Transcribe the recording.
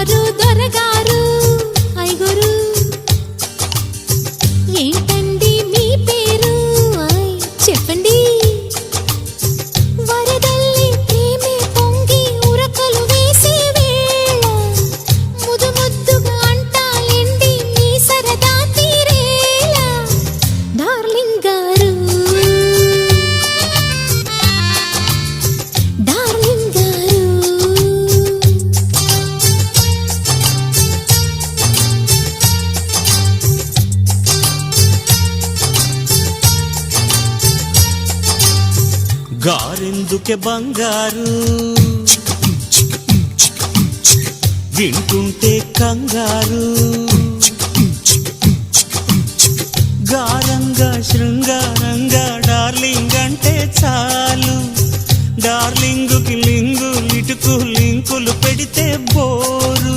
దొరగారు దొరగారు ఐగురు ఏంటండి మీ పేరు చెప్పండి వరదల్లి ప్రేమే పొంగి ఉరకలు వేసే వేళ ముదు ముద్దుగా అంటాలేండి మీ సరదా తీరేలా డార్లింగ్ గారు డార్లింగ్ గారు గారెందుకే బంగారు వింటుంటే కంగారు గారంగా శృంగారంగా డార్లింగ్ అంటే చాలు డార్లింగుకి లింగు లిటుకు లింకులు పెడితే బో